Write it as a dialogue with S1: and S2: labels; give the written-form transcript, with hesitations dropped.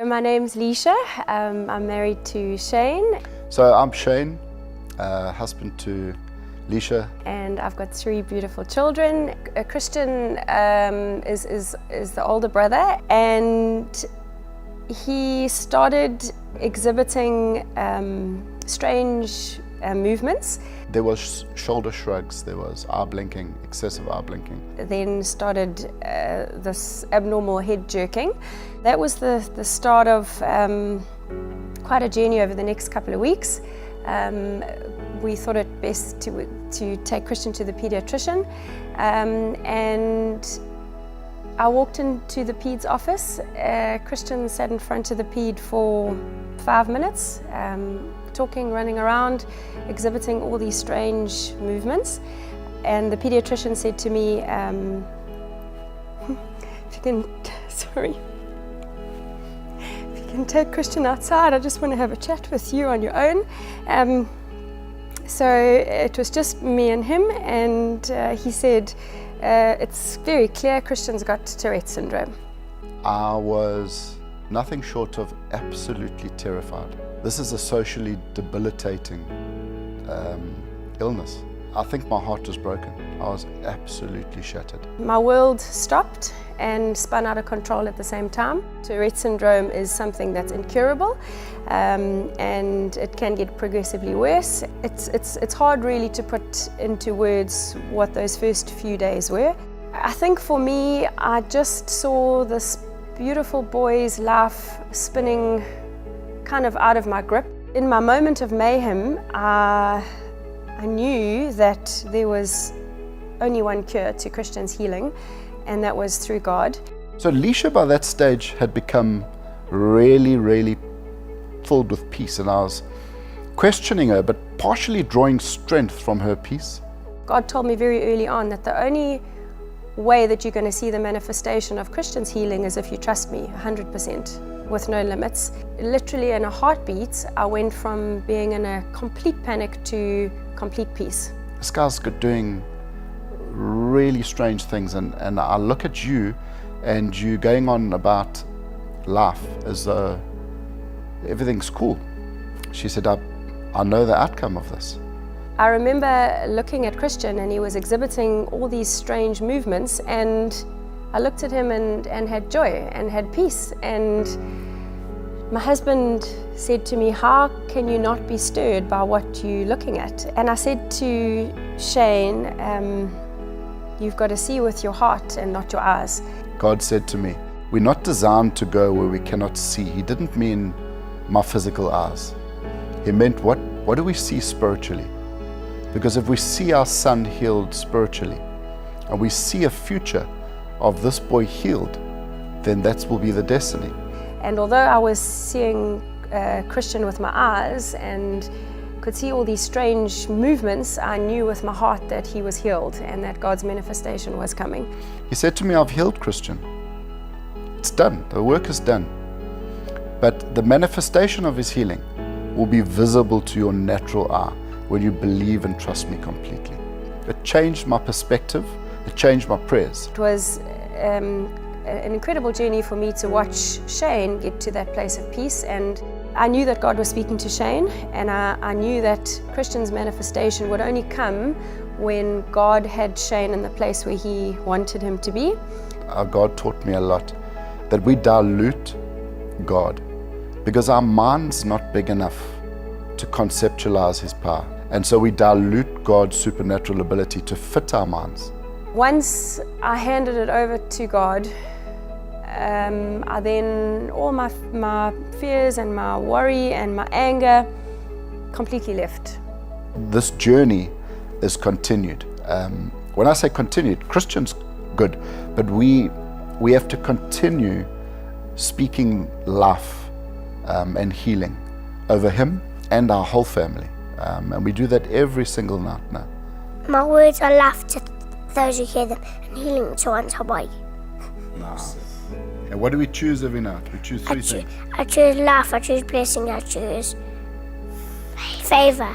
S1: My name's Leisha. I'm married to Shane.
S2: So I'm Shane, husband to Leisha.
S1: And I've got 3 beautiful children. Christian is the older brother, and he started exhibiting strange movements.
S2: There was shoulder shrugs, there was eye blinking, excessive eye blinking.
S1: Then started this abnormal head jerking. That was the start of quite a journey over the next couple of weeks. We thought it best to take Christian to the pediatrician, and I walked into the peds office. Christian sat in front of the ped for 5 minutes, talking, running around, exhibiting all these strange movements. And the pediatrician said to me, if you can take Christian outside, I just want to have a chat with you on your own. So it was just me and him, and he said, it's very clear Christian's got Tourettes syndrome.
S2: I was nothing short of absolutely terrified. This is a socially debilitating illness. I think my heart was broken. I was absolutely shattered. My
S1: world stopped and spun out of control at the same time. Tourette's syndrome is something that's incurable, and it can get progressively worse. It's hard really to put into words what those first few days were. I think for me, I just saw this beautiful boy's life spinning kind of out of my grip. In my moment of mayhem, I knew that there was only one cure to Christian's healing, and that was through God.
S2: So Leisha by that stage had become really, really filled with peace, and I was questioning her, but partially drawing strength from her peace.
S1: God told me very early on that the only way that you're going to see the manifestation of Christian's healing is if you trust me 100%, with no limits. Literally in a heartbeat, I went from being in a complete panic to complete peace.
S2: This guy's doing really strange things, and I look at you and you going on about life as though everything's cool. She said, I know the outcome of this.
S1: I remember looking at Christian, and he was exhibiting all these strange movements, and I looked at him and had joy and had peace. And my husband said to me, how can you not be stirred by what you're looking at? And I said to Shane, you've got to see with your heart and not your eyes.
S2: God said to me, we're not designed to go where we cannot see. He didn't mean my physical eyes. He meant what do we see spiritually? Because if we see our son healed spiritually, and we see a future of this boy healed, then that will be the destiny.
S1: And although I was seeing Christian with my eyes and could see all these strange movements, I knew with my heart that he was healed and that God's manifestation was coming.
S2: He said to me, I've healed Christian. It's done, the work is done. But the manifestation of his healing will be visible to your natural eye when you believe and trust me completely. It changed my perspective, it changed my prayers.
S1: It was an incredible journey for me to watch Shane get to that place of peace, and I knew that God was speaking to Shane, and I knew that Christian's manifestation would only come when God had Shane in the place where he wanted him to be.
S2: God taught me a lot that we dilute God because our mind's not big enough to conceptualize his power. And so we dilute God's supernatural ability to fit our minds.
S1: Once I handed it over to God, I then, all my fears and my worry and my anger completely left.
S2: This journey is continued. When I say continued, Christian's good, but we have to continue speaking life and healing over him and our whole family. And we do that every single night now.
S3: My words are life to those who hear them, and healing to one's body.
S2: Nice. And what do we choose every night? We choose 3 things.
S3: I choose life, I choose blessing, I choose favor.